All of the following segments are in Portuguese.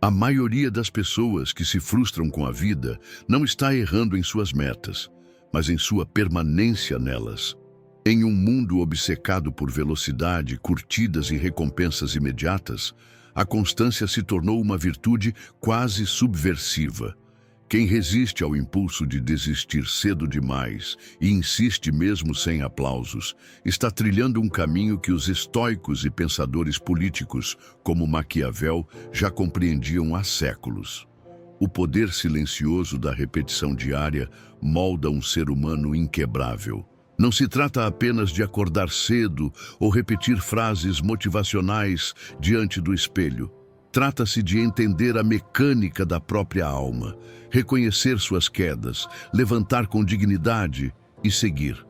A maioria das pessoas que se frustram com a vida não está errando em suas metas, mas em sua permanência nelas. Em um mundo obcecado por velocidade, curtidas e recompensas imediatas, a constância se tornou uma virtude quase subversiva. Quem resiste ao impulso de desistir cedo demais e insiste mesmo sem aplausos, está trilhando um caminho que os estoicos e pensadores políticos, como Maquiavel, já compreendiam há séculos. O poder silencioso da repetição diária molda um ser humano inquebrável. Não se trata apenas de acordar cedo ou repetir frases motivacionais diante do espelho. Trata-se de entender a mecânica da própria alma, reconhecer suas quedas, levantar com dignidade e seguir.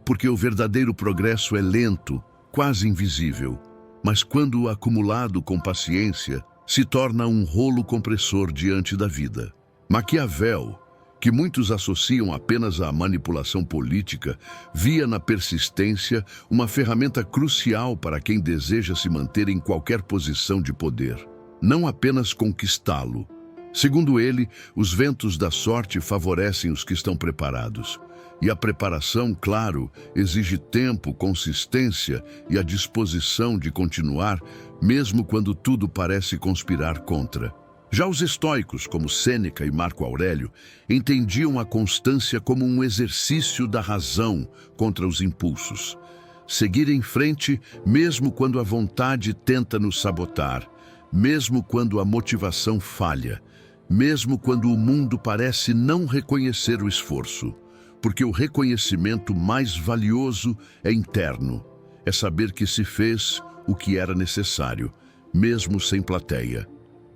Porque o verdadeiro progresso é lento, quase invisível, mas quando acumulado com paciência, se torna um rolo compressor diante da vida. Maquiavel, que muitos associam apenas à manipulação política, via na persistência uma ferramenta crucial para quem deseja se manter em qualquer posição de poder, não apenas conquistá-lo. Segundo ele, os ventos da sorte favorecem os que estão preparados. E a preparação, claro, exige tempo, consistência e a disposição de continuar, mesmo quando tudo parece conspirar contra. Já os estoicos, como Sêneca e Marco Aurélio, entendiam a constância como um exercício da razão contra os impulsos. Seguir em frente, mesmo quando a vontade tenta nos sabotar, mesmo quando a motivação falha, mesmo quando o mundo parece não reconhecer o esforço. Porque o reconhecimento mais valioso é interno. É saber que se fez o que era necessário, mesmo sem plateia.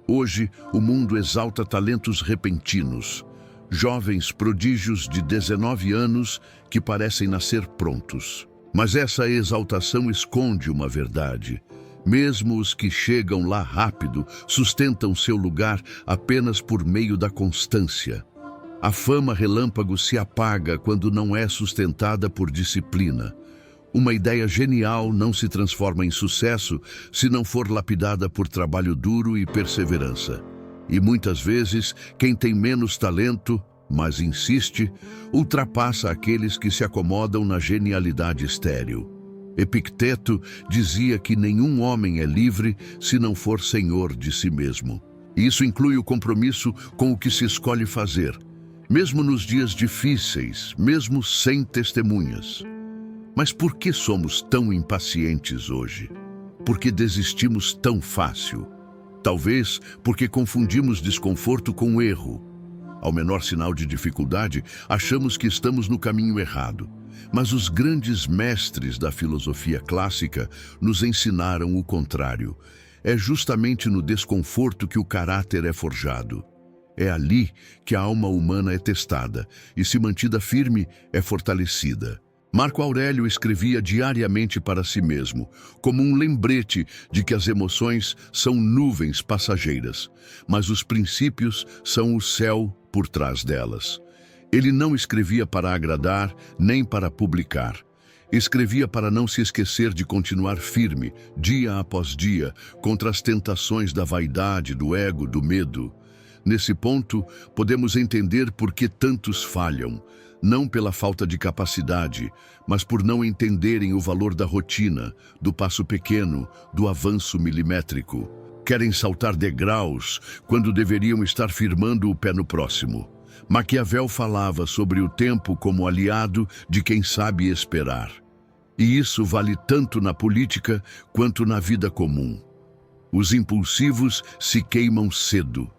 Hoje, o mundo exalta talentos repentinos, jovens prodígios de 19 anos que parecem nascer prontos. Mas essa exaltação esconde uma verdade. Mesmo os que chegam lá rápido sustentam seu lugar apenas por meio da constância. A fama relâmpago se apaga quando não é sustentada por disciplina. Uma ideia genial não se transforma em sucesso se não for lapidada por trabalho duro e perseverança. E muitas vezes, quem tem menos talento, mas insiste, ultrapassa aqueles que se acomodam na genialidade estéril. Epicteto dizia que nenhum homem é livre se não for senhor de si mesmo. E isso inclui o compromisso com o que se escolhe fazer, mesmo nos dias difíceis, mesmo sem testemunhas. Mas por que somos tão impacientes hoje? Por que desistimos tão fácil? Talvez porque confundimos desconforto com erro. Ao menor sinal de dificuldade, achamos que estamos no caminho errado. Mas os grandes mestres da filosofia clássica nos ensinaram o contrário. É justamente no desconforto que o caráter é forjado. É ali que a alma humana é testada e, se mantida firme, é fortalecida. Marco Aurélio escrevia diariamente para si mesmo, como um lembrete de que as emoções são nuvens passageiras, mas os princípios são o céu por trás delas. Ele não escrevia para agradar, nem para publicar. Escrevia para não se esquecer de continuar firme, dia após dia, contra as tentações da vaidade, do ego, do medo. Nesse ponto, podemos entender por que tantos falham, não pela falta de capacidade, mas por não entenderem o valor da rotina, do passo pequeno, do avanço milimétrico. Querem saltar degraus quando deveriam estar firmando o pé no próximo. Maquiavel falava sobre o tempo como aliado de quem sabe esperar. E isso vale tanto na política quanto na vida comum. Os impulsivos se queimam cedo.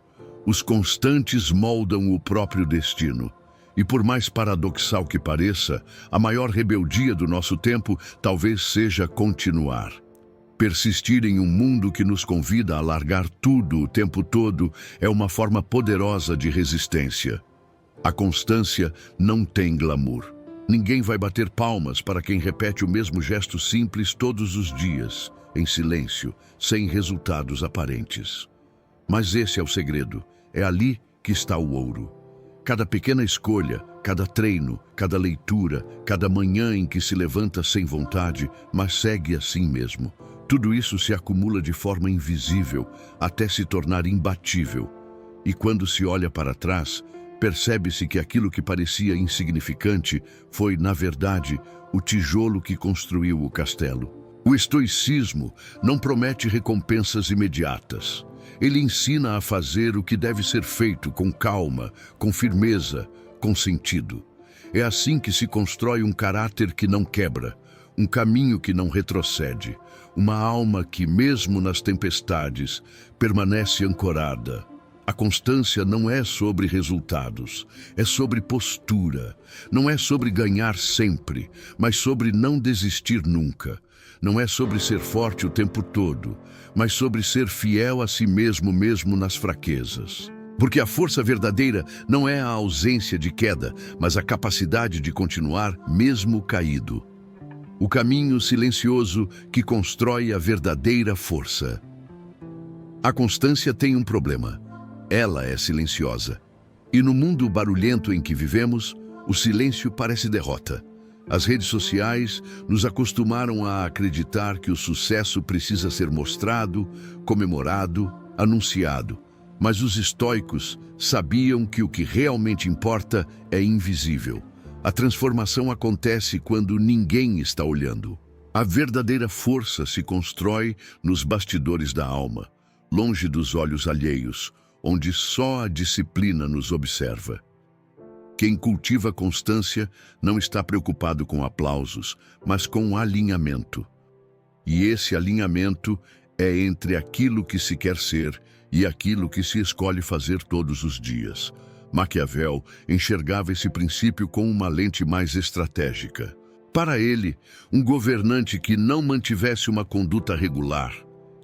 Os constantes moldam o próprio destino. E por mais paradoxal que pareça, a maior rebeldia do nosso tempo talvez seja continuar. Persistir em um mundo que nos convida a largar tudo o tempo todo é uma forma poderosa de resistência. A constância não tem glamour. Ninguém vai bater palmas para quem repete o mesmo gesto simples todos os dias, em silêncio, sem resultados aparentes. Mas esse é o segredo. É ali que está o ouro. Cada pequena escolha, cada treino, cada leitura, cada manhã em que se levanta sem vontade, mas segue assim mesmo, Tudo isso se acumula de forma invisível até se tornar imbatível. E quando se olha para trás, percebe-se que aquilo que parecia insignificante foi, na verdade, o tijolo que construiu o castelo. O estoicismo não promete recompensas imediatas. Ele ensina a fazer o que deve ser feito com calma, com firmeza, com sentido. É assim que se constrói um caráter que não quebra, um caminho que não retrocede, uma alma que, mesmo nas tempestades, permanece ancorada. A constância não é sobre resultados, é sobre postura. Não é sobre ganhar sempre, mas sobre não desistir nunca. Não é sobre ser forte o tempo todo, mas sobre ser fiel a si mesmo, mesmo nas fraquezas. Porque a força verdadeira não é a ausência de queda, mas a capacidade de continuar mesmo caído. O caminho silencioso que constrói a verdadeira força. A constância tem um problema. Ela é silenciosa. E no mundo barulhento em que vivemos, o silêncio parece derrota. As redes sociais nos acostumaram a acreditar que o sucesso precisa ser mostrado, comemorado, anunciado. Mas os estoicos sabiam que o que realmente importa é invisível. A transformação acontece quando ninguém está olhando. A verdadeira força se constrói nos bastidores da alma, longe dos olhos alheios, onde só a disciplina nos observa. Quem cultiva constância não está preocupado com aplausos, mas com alinhamento. E esse alinhamento é entre aquilo que se quer ser e aquilo que se escolhe fazer todos os dias. Maquiavel enxergava esse princípio com uma lente mais estratégica. Para ele, um governante que não mantivesse uma conduta regular,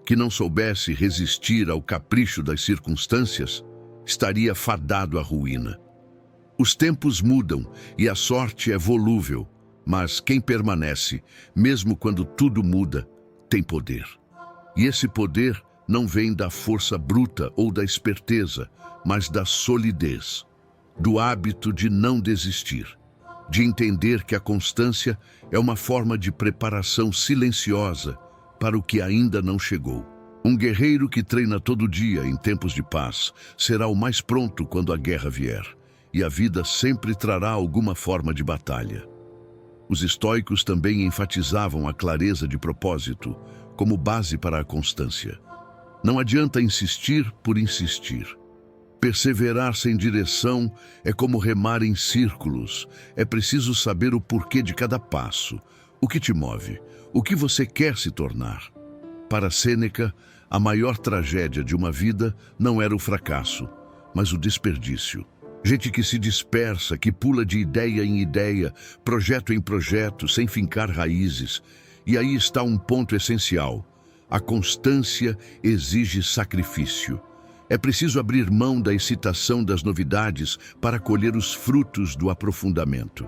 que não soubesse resistir ao capricho das circunstâncias, estaria fadado à ruína. Os tempos mudam e a sorte é volúvel, mas quem permanece, mesmo quando tudo muda, tem poder. E esse poder não vem da força bruta ou da esperteza, mas da solidez, do hábito de não desistir, de entender que a constância é uma forma de preparação silenciosa para o que ainda não chegou. Um guerreiro que treina todo dia em tempos de paz será o mais pronto quando a guerra vier, e a vida sempre trará alguma forma de batalha. Os estoicos também enfatizavam a clareza de propósito como base para a constância. Não adianta insistir por insistir. Perseverar sem direção é como remar em círculos. É preciso saber o porquê de cada passo, o que te move, o que você quer se tornar. Para Sêneca, a maior tragédia de uma vida não era o fracasso, mas o desperdício. Gente que se dispersa, que pula de ideia em ideia, projeto em projeto, sem fincar raízes. E aí está um ponto essencial. A constância exige sacrifício. É preciso abrir mão da excitação das novidades para colher os frutos do aprofundamento.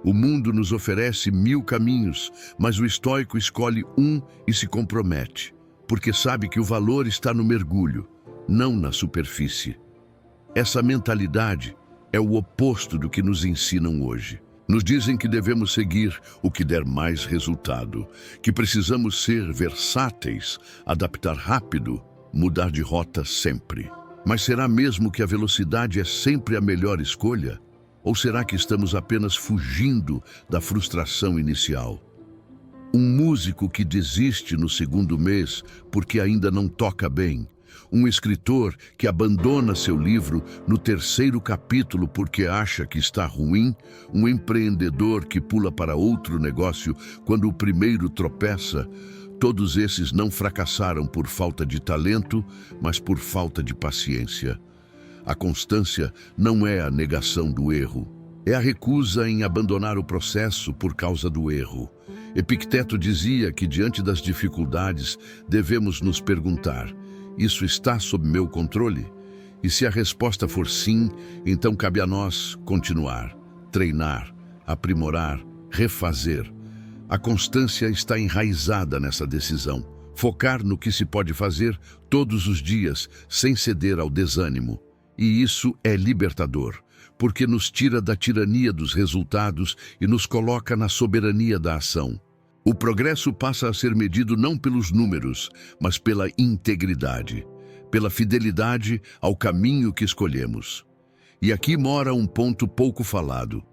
O mundo nos oferece 1000 caminhos, mas o estoico escolhe um e se compromete, porque sabe que o valor está no mergulho, não na superfície. Essa mentalidade é o oposto do que nos ensinam hoje. Nos dizem que devemos seguir o que der mais resultado, que precisamos ser versáteis, adaptar rápido, mudar de rota sempre. Mas será mesmo que a velocidade é sempre a melhor escolha? Ou será que estamos apenas fugindo da frustração inicial? Um músico que desiste no segundo mês porque ainda não toca bem. Um escritor que abandona seu livro no 3º capítulo porque acha que está ruim. Um empreendedor que pula para outro negócio quando o primeiro tropeça. Todos esses não fracassaram por falta de talento, mas por falta de paciência. A constância não é a negação do erro. É a recusa em abandonar o processo por causa do erro. Epicteto dizia que diante das dificuldades devemos nos perguntar: isso está sob meu controle? E se a resposta for sim, então cabe a nós continuar, treinar, aprimorar, refazer. A constância está enraizada nessa decisão. Focar no que se pode fazer todos os dias, sem ceder ao desânimo. E isso é libertador, porque nos tira da tirania dos resultados e nos coloca na soberania da ação. O progresso passa a ser medido não pelos números, mas pela integridade, pela fidelidade ao caminho que escolhemos. E aqui mora um ponto pouco falado.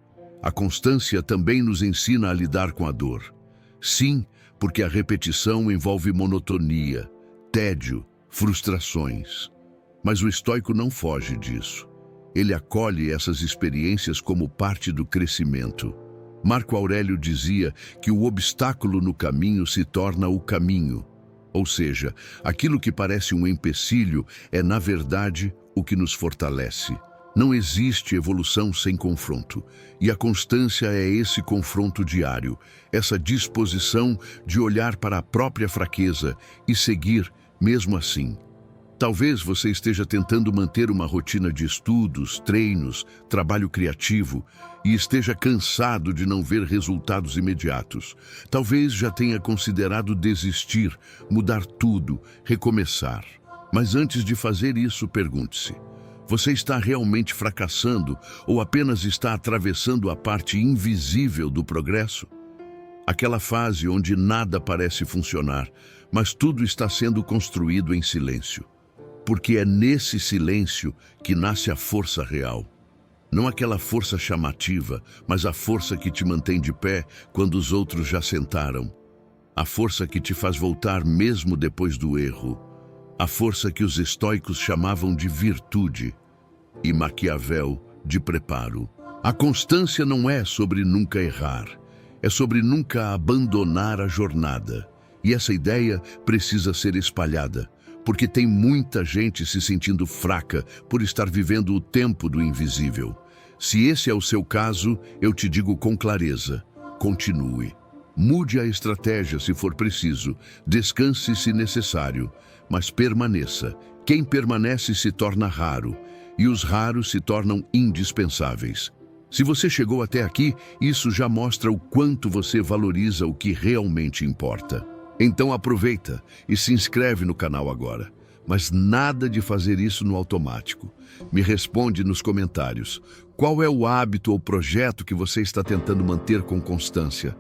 A constância também nos ensina a lidar com a dor. Sim, porque a repetição envolve monotonia, tédio, frustrações. Mas o estoico não foge disso. Ele acolhe essas experiências como parte do crescimento. Marco Aurélio dizia que o obstáculo no caminho se torna o caminho. Ou seja, aquilo que parece um empecilho é, na verdade, o que nos fortalece. Não existe evolução sem confronto, e a constância é esse confronto diário, essa disposição de olhar para a própria fraqueza e seguir mesmo assim. Talvez você esteja tentando manter uma rotina de estudos, treinos, trabalho criativo e esteja cansado de não ver resultados imediatos. Talvez já tenha considerado desistir, mudar tudo, recomeçar. Mas antes de fazer isso, pergunte-se: você está realmente fracassando ou apenas está atravessando a parte invisível do progresso? Aquela fase onde nada parece funcionar, mas tudo está sendo construído em silêncio. Porque é nesse silêncio que nasce a força real. Não aquela força chamativa, mas a força que te mantém de pé quando os outros já sentaram. A força que te faz voltar mesmo depois do erro. A força que os estoicos chamavam de virtude e Maquiavel de preparo. A constância não é sobre nunca errar, é sobre nunca abandonar a jornada. E essa ideia precisa ser espalhada, porque tem muita gente se sentindo fraca por estar vivendo o tempo do invisível. Se esse é o seu caso, eu te digo com clareza: continue. Mude a estratégia se for preciso, descanse se necessário, mas permaneça. Quem permanece se torna raro, e os raros se tornam indispensáveis. Se você chegou até aqui, isso já mostra o quanto você valoriza o que realmente importa. Então aproveita e se inscreve no canal agora. Mas nada de fazer isso no automático. Me responde nos comentários. Qual é o hábito ou projeto que você está tentando manter com constância?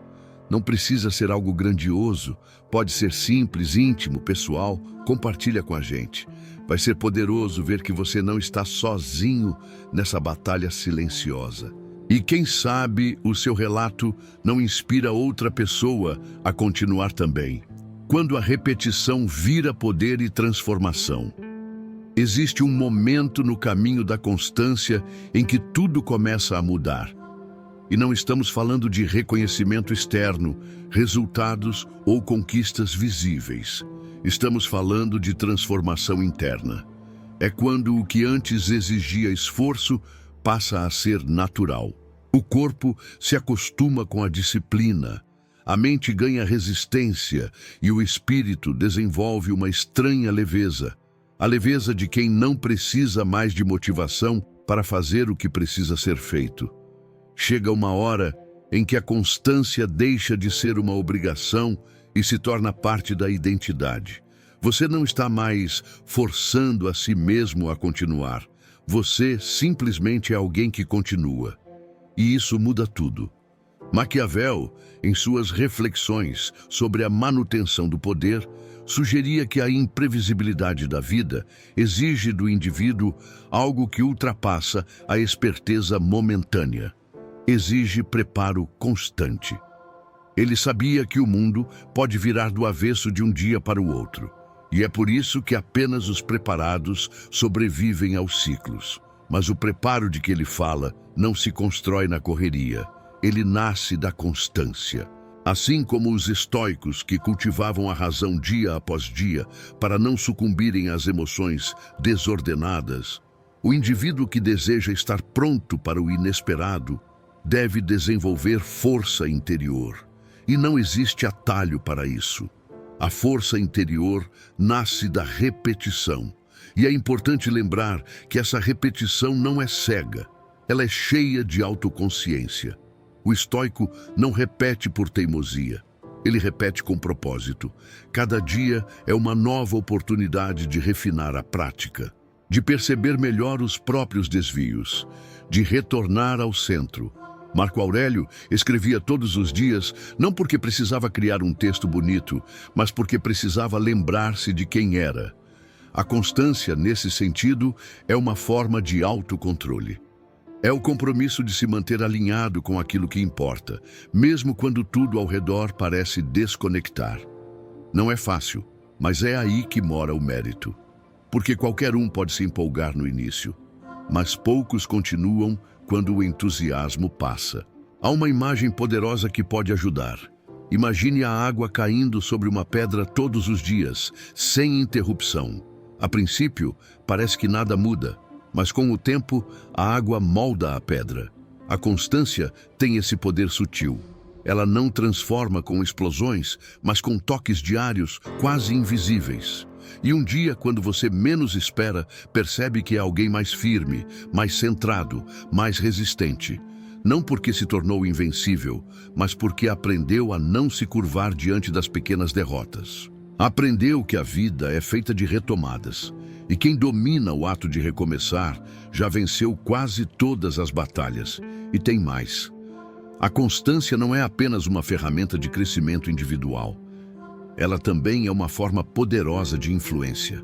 Não precisa ser algo grandioso. Pode ser simples, íntimo, pessoal. Compartilha com a gente. Vai ser poderoso ver que você não está sozinho nessa batalha silenciosa. E quem sabe o seu relato não inspira outra pessoa a continuar também. Quando a repetição vira poder e transformação. Existe um momento no caminho da constância em que tudo começa a mudar. E não estamos falando de reconhecimento externo, resultados ou conquistas visíveis. Estamos falando de transformação interna. É quando o que antes exigia esforço passa a ser natural. O corpo se acostuma com a disciplina, a mente ganha resistência e o espírito desenvolve uma estranha leveza. A leveza de quem não precisa mais de motivação para fazer o que precisa ser feito. Chega uma hora em que a constância deixa de ser uma obrigação e se torna parte da identidade. Você não está mais forçando a si mesmo a continuar. Você simplesmente é alguém que continua. E isso muda tudo. Maquiavel, em suas reflexões sobre a manutenção do poder, sugeria que a imprevisibilidade da vida exige do indivíduo algo que ultrapassa a esperteza momentânea. Exige preparo constante. Ele sabia que o mundo pode virar do avesso de um dia para o outro. E é por isso que apenas os preparados sobrevivem aos ciclos. Mas o preparo de que ele fala não se constrói na correria. Ele nasce da constância. Assim como os estoicos que cultivavam a razão dia após dia para não sucumbirem às emoções desordenadas, o indivíduo que deseja estar pronto para o inesperado deve desenvolver força interior. E não existe atalho para isso. A força interior nasce da repetição. E é importante lembrar que essa repetição não é cega. Ela é cheia de autoconsciência. O estoico não repete por teimosia. Ele repete com propósito. Cada dia é uma nova oportunidade de refinar a prática, de perceber melhor os próprios desvios, de retornar ao centro. Marco Aurélio escrevia todos os dias, não porque precisava criar um texto bonito, mas porque precisava lembrar-se de quem era. A constância, nesse sentido, é uma forma de autocontrole. É o compromisso de se manter alinhado com aquilo que importa, mesmo quando tudo ao redor parece desconectar. Não é fácil, mas é aí que mora o mérito. Porque qualquer um pode se empolgar no início, mas poucos continuam quando o entusiasmo passa. Há uma imagem poderosa que pode ajudar. Imagine a água caindo sobre uma pedra todos os dias, sem interrupção. A princípio, parece que nada muda, mas com o tempo, a água molda a pedra. A constância tem esse poder sutil. Ela não transforma com explosões, mas com toques diários, quase invisíveis. E um dia, quando você menos espera, percebe que é alguém mais firme, mais centrado, mais resistente. Não porque se tornou invencível, mas porque aprendeu a não se curvar diante das pequenas derrotas. Aprendeu que a vida é feita de retomadas, e quem domina o ato de recomeçar já venceu quase todas as batalhas. E tem mais. A constância não é apenas uma ferramenta de crescimento individual. Ela também é uma forma poderosa de influência.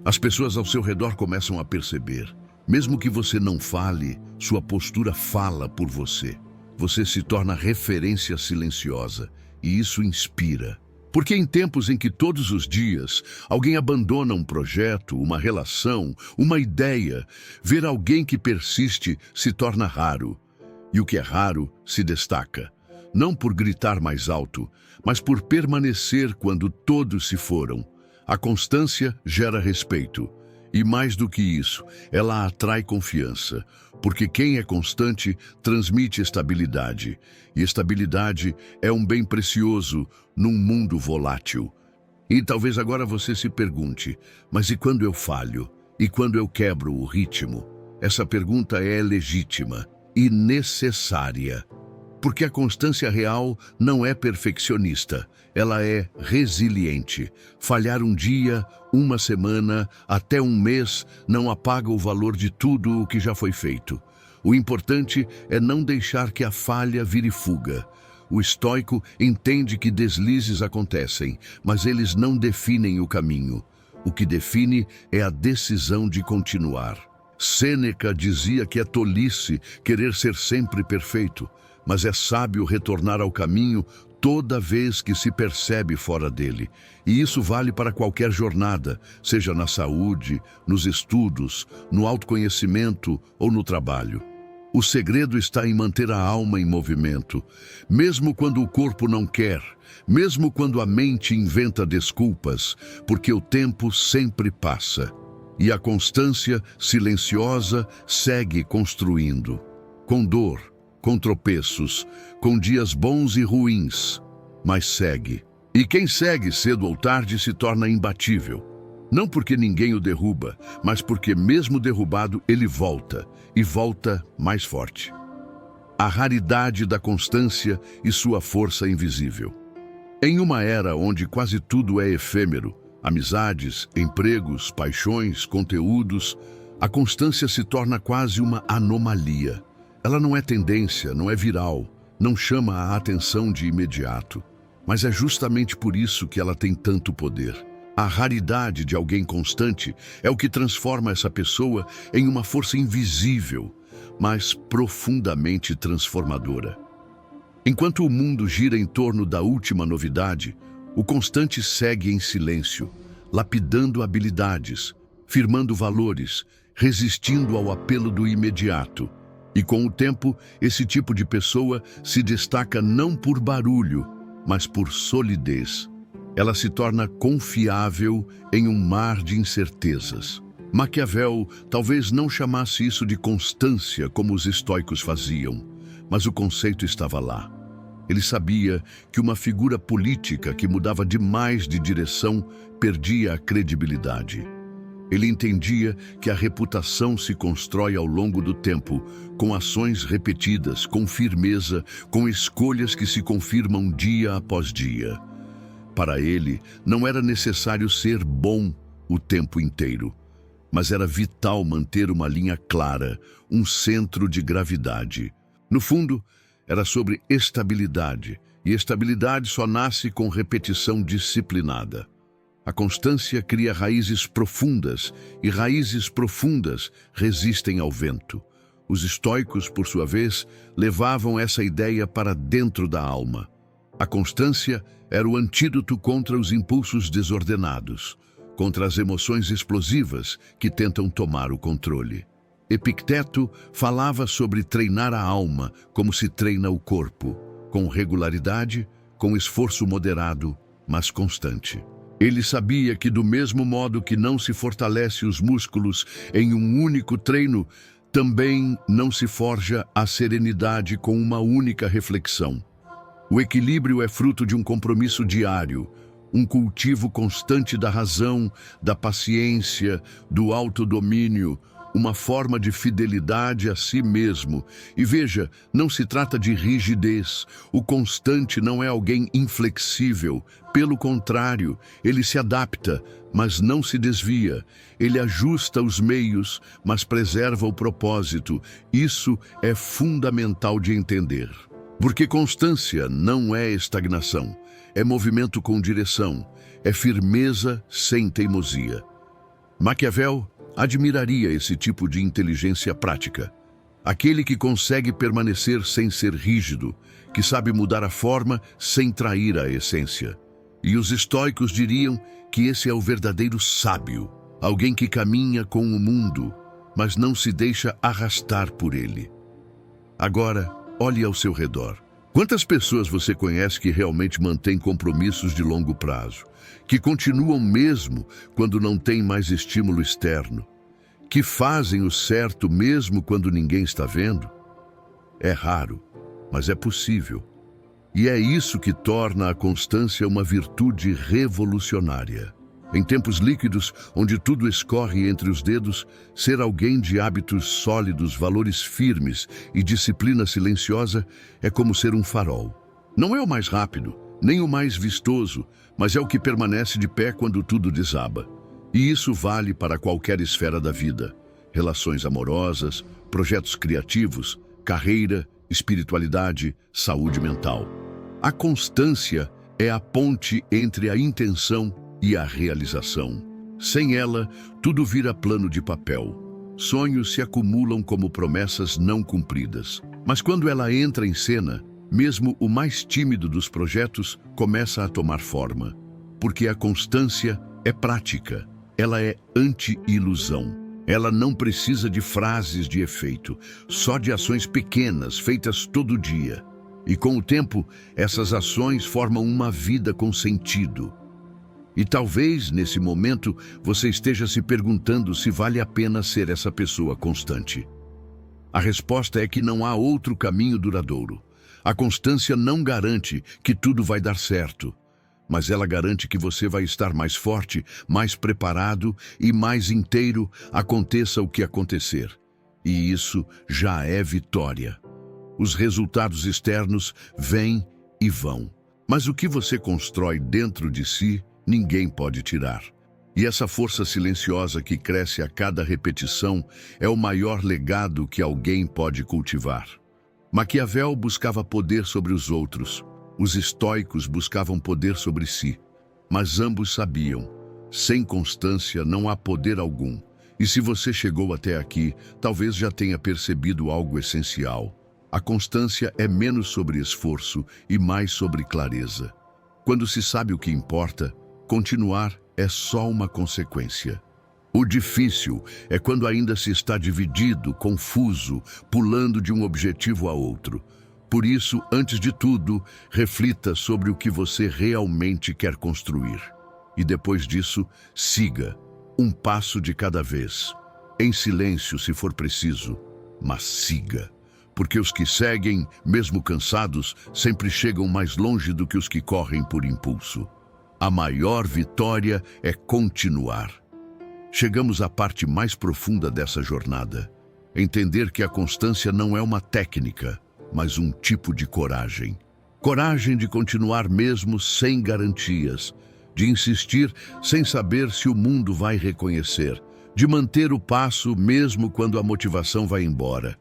As pessoas ao seu redor começam a perceber. Mesmo que você não fale, sua postura fala por você. Você se torna referência silenciosa, e isso inspira. Porque em tempos em que todos os dias alguém abandona um projeto, uma relação, uma ideia, ver alguém que persiste se torna raro. E o que é raro se destaca. Não por gritar mais alto, mas por permanecer quando todos se foram. A constância gera respeito. E mais do que isso, ela atrai confiança. Porque quem é constante transmite estabilidade. E estabilidade é um bem precioso num mundo volátil. E talvez agora você se pergunte, mas e quando eu falho? E quando eu quebro o ritmo? Essa pergunta é legítima e necessária. Porque a constância real não é perfeccionista, ela é resiliente. Falhar um dia, uma semana, até um mês não apaga o valor de tudo o que já foi feito. O importante é não deixar que a falha vire fuga. O estoico entende que deslizes acontecem, mas eles não definem o caminho. O que define é a decisão de continuar. Sêneca dizia que é tolice querer ser sempre perfeito, mas é sábio retornar ao caminho toda vez que se percebe fora dele. E isso vale para qualquer jornada, seja na saúde, nos estudos, no autoconhecimento ou no trabalho. O segredo está em manter a alma em movimento, mesmo quando o corpo não quer, mesmo quando a mente inventa desculpas, porque o tempo sempre passa. E a constância silenciosa segue construindo, com dor, com tropeços, com dias bons e ruins, mas segue. E quem segue cedo ou tarde se torna imbatível. Não porque ninguém o derruba, mas porque mesmo derrubado ele volta, e volta mais forte. A raridade da constância e sua força invisível. Em uma era onde quase tudo é efêmero, amizades, empregos, paixões, conteúdos, a constância se torna quase uma anomalia. Ela não é tendência, não é viral, não chama a atenção de imediato. Mas é justamente por isso que ela tem tanto poder. A raridade de alguém constante é o que transforma essa pessoa em uma força invisível, mas profundamente transformadora. Enquanto o mundo gira em torno da última novidade, o constante segue em silêncio, lapidando habilidades, firmando valores, resistindo ao apelo do imediato. E com o tempo, esse tipo de pessoa se destaca não por barulho, mas por solidez. Ela se torna confiável em um mar de incertezas. Maquiavel talvez não chamasse isso de constância como os estoicos faziam, mas o conceito estava lá. Ele sabia que uma figura política que mudava demais de direção perdia a credibilidade. Ele entendia que a reputação se constrói ao longo do tempo, com ações repetidas, com firmeza, com escolhas que se confirmam dia após dia. Para ele, não era necessário ser bom o tempo inteiro, mas era vital manter uma linha clara, um centro de gravidade. No fundo, era sobre estabilidade, e estabilidade só nasce com repetição disciplinada. A constância cria raízes profundas, e raízes profundas resistem ao vento. Os estoicos, por sua vez, levavam essa ideia para dentro da alma. A constância era o antídoto contra os impulsos desordenados, contra as emoções explosivas que tentam tomar o controle. Epicteto falava sobre treinar a alma como se treina o corpo, com regularidade, com esforço moderado, mas constante. Ele sabia que do mesmo modo que não se fortalece os músculos em um único treino, também não se forja a serenidade com uma única reflexão. O equilíbrio é fruto de um compromisso diário, um cultivo constante da razão, da paciência, do autodomínio, uma forma de fidelidade a si mesmo. E veja, não se trata de rigidez. O constante não é alguém inflexível. Pelo contrário, ele se adapta, mas não se desvia. Ele ajusta os meios, mas preserva o propósito. Isso é fundamental de entender. Porque constância não é estagnação, é movimento com direção, é firmeza sem teimosia. Maquiavel admiraria esse tipo de inteligência prática. Aquele que consegue permanecer sem ser rígido, que sabe mudar a forma sem trair a essência. E os estoicos diriam que esse é o verdadeiro sábio, alguém que caminha com o mundo, mas não se deixa arrastar por ele. Agora, olhe ao seu redor. Quantas pessoas você conhece que realmente mantêm compromissos de longo prazo, que continuam mesmo quando não tem mais estímulo externo, que fazem o certo mesmo quando ninguém está vendo? É raro, mas é possível. E é isso que torna a constância uma virtude revolucionária. Em tempos líquidos, onde tudo escorre entre os dedos, ser alguém de hábitos sólidos, valores firmes e disciplina silenciosa é como ser um farol. Não é o mais rápido, nem o mais vistoso, mas é o que permanece de pé quando tudo desaba. E isso vale para qualquer esfera da vida: relações amorosas, projetos criativos, carreira, espiritualidade, saúde mental. A constância é a ponte entre a intenção e a realização. Sem ela, tudo vira plano de papel. Sonhos se acumulam como promessas não cumpridas. Mas quando ela entra em cena, mesmo o mais tímido dos projetos começa a tomar forma. Porque a constância é prática. Ela é anti-ilusão. Ela não precisa de frases de efeito, só de ações pequenas, feitas todo dia. E com o tempo, essas ações formam uma vida com sentido. E talvez, nesse momento, você esteja se perguntando se vale a pena ser essa pessoa constante. A resposta é que não há outro caminho duradouro. A constância não garante que tudo vai dar certo, mas ela garante que você vai estar mais forte, mais preparado e mais inteiro, aconteça o que acontecer. E isso já é vitória. Os resultados externos vêm e vão, mas o que você constrói dentro de si, ninguém pode tirar. E essa força silenciosa que cresce a cada repetição é o maior legado que alguém pode cultivar. Maquiavel buscava poder sobre os outros. Os estoicos buscavam poder sobre si. Mas ambos sabiam, sem constância não há poder algum. E se você chegou até aqui, talvez já tenha percebido algo essencial. A constância é menos sobre esforço e mais sobre clareza. Quando se sabe o que importa, continuar é só uma consequência. O difícil é quando ainda se está dividido, confuso, pulando de um objetivo a outro. Por isso, antes de tudo, reflita sobre o que você realmente quer construir. E depois disso, siga, um passo de cada vez. Em silêncio, se for preciso, mas siga. Porque os que seguem, mesmo cansados, sempre chegam mais longe do que os que correm por impulso. A maior vitória é continuar. Chegamos à parte mais profunda dessa jornada. Entender que a constância não é uma técnica, mas um tipo de coragem. Coragem de continuar mesmo sem garantias, de insistir sem saber se o mundo vai reconhecer, de manter o passo mesmo quando a motivação vai embora.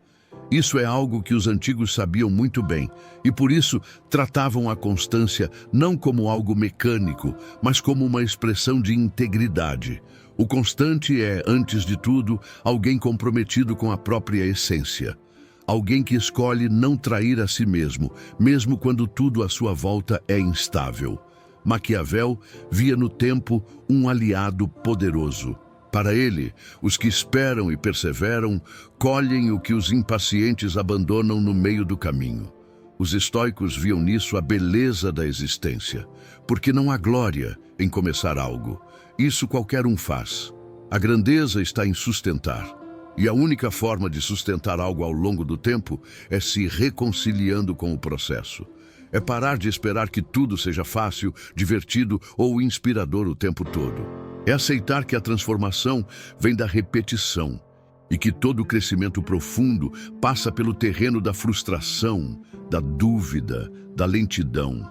Isso é algo que os antigos sabiam muito bem e por isso tratavam a constância não como algo mecânico, mas como uma expressão de integridade. O constante é, antes de tudo, alguém comprometido com a própria essência. Alguém que escolhe não trair a si mesmo, mesmo quando tudo à sua volta é instável. Maquiavel via no tempo um aliado poderoso. Para ele, os que esperam e perseveram colhem o que os impacientes abandonam no meio do caminho. Os estoicos viam nisso a beleza da existência, porque não há glória em começar algo. Isso qualquer um faz. A grandeza está em sustentar. E a única forma de sustentar algo ao longo do tempo é se reconciliando com o processo. É parar de esperar que tudo seja fácil, divertido ou inspirador o tempo todo. É aceitar que a transformação vem da repetição e que todo crescimento profundo passa pelo terreno da frustração, da dúvida, da lentidão.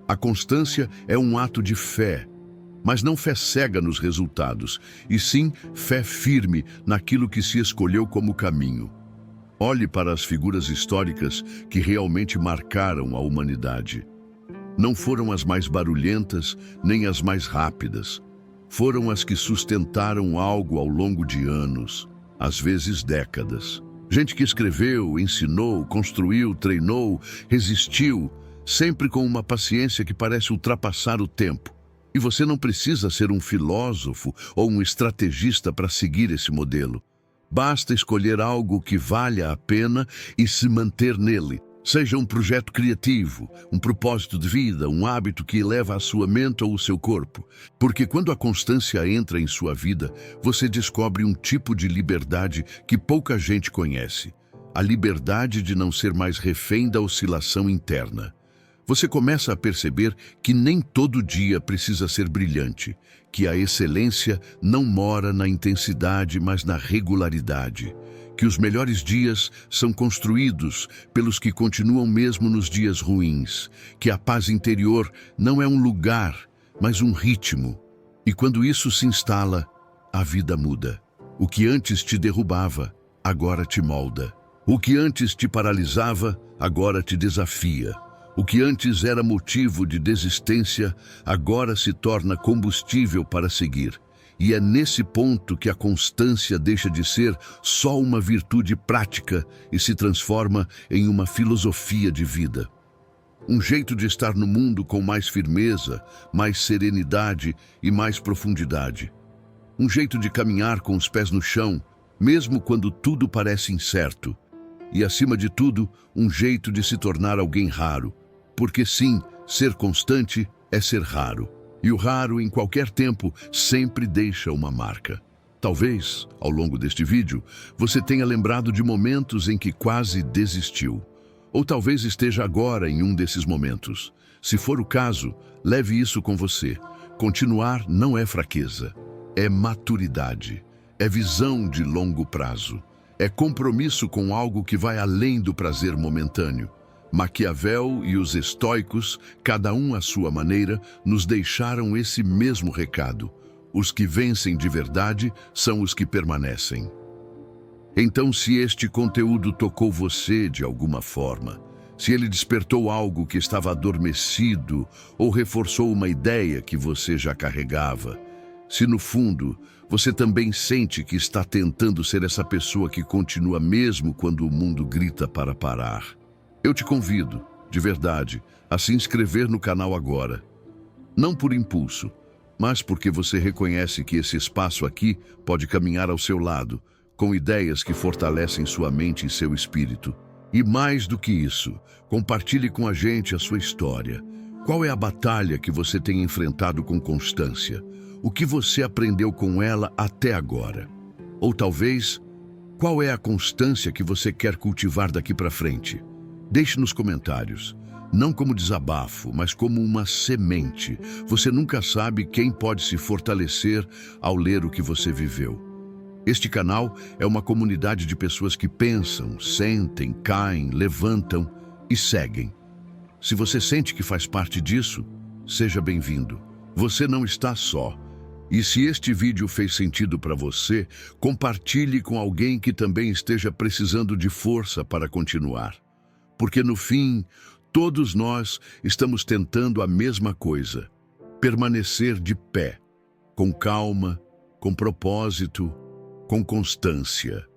A constância é um ato de fé, mas não fé cega nos resultados, e sim fé firme naquilo que se escolheu como caminho. Olhe para as figuras históricas que realmente marcaram a humanidade. Não foram as mais barulhentas, nem as mais rápidas. Foram as que sustentaram algo ao longo de anos, às vezes décadas. Gente que escreveu, ensinou, construiu, treinou, resistiu, sempre com uma paciência que parece ultrapassar o tempo. E você não precisa ser um filósofo ou um estrategista para seguir esse modelo. Basta escolher algo que valha a pena e se manter nele. Seja um projeto criativo, um propósito de vida, um hábito que eleva a sua mente ou o seu corpo. Porque quando a constância entra em sua vida, você descobre um tipo de liberdade que pouca gente conhece. A liberdade de não ser mais refém da oscilação interna. Você começa a perceber que nem todo dia precisa ser brilhante, que a excelência não mora na intensidade, mas na regularidade, que os melhores dias são construídos pelos que continuam mesmo nos dias ruins, que a paz interior não é um lugar, mas um ritmo. E quando isso se instala, a vida muda. O que antes te derrubava, agora te molda. O que antes te paralisava, agora te desafia. O que antes era motivo de desistência, agora se torna combustível para seguir. E é nesse ponto que a constância deixa de ser só uma virtude prática e se transforma em uma filosofia de vida. Um jeito de estar no mundo com mais firmeza, mais serenidade e mais profundidade. Um jeito de caminhar com os pés no chão, mesmo quando tudo parece incerto. E, acima de tudo, um jeito de se tornar alguém raro. Porque sim, ser constante é ser raro. E o raro, em qualquer tempo, sempre deixa uma marca. Talvez, ao longo deste vídeo, você tenha lembrado de momentos em que quase desistiu. Ou talvez esteja agora em um desses momentos. Se for o caso, leve isso com você. Continuar não é fraqueza, é maturidade, é visão de longo prazo, é compromisso com algo que vai além do prazer momentâneo. Maquiavel e os estoicos, cada um à sua maneira, nos deixaram esse mesmo recado. Os que vencem de verdade são os que permanecem. Então, se este conteúdo tocou você de alguma forma, se ele despertou algo que estava adormecido ou reforçou uma ideia que você já carregava, se no fundo você também sente que está tentando ser essa pessoa que continua mesmo quando o mundo grita para parar, eu te convido, de verdade, a se inscrever no canal agora. Não por impulso, mas porque você reconhece que esse espaço aqui pode caminhar ao seu lado, com ideias que fortalecem sua mente e seu espírito. E mais do que isso, compartilhe com a gente a sua história. Qual é a batalha que você tem enfrentado com constância? O que você aprendeu com ela até agora? Ou talvez, qual é a constância que você quer cultivar daqui para frente? Deixe nos comentários, não como desabafo, mas como uma semente. Você nunca sabe quem pode se fortalecer ao ler o que você viveu. Este canal é uma comunidade de pessoas que pensam, sentem, caem, levantam e seguem. Se você sente que faz parte disso, seja bem-vindo. Você não está só. E se este vídeo fez sentido para você, compartilhe com alguém que também esteja precisando de força para continuar. Porque no fim, todos nós estamos tentando a mesma coisa: permanecer de pé, com calma, com propósito, com constância.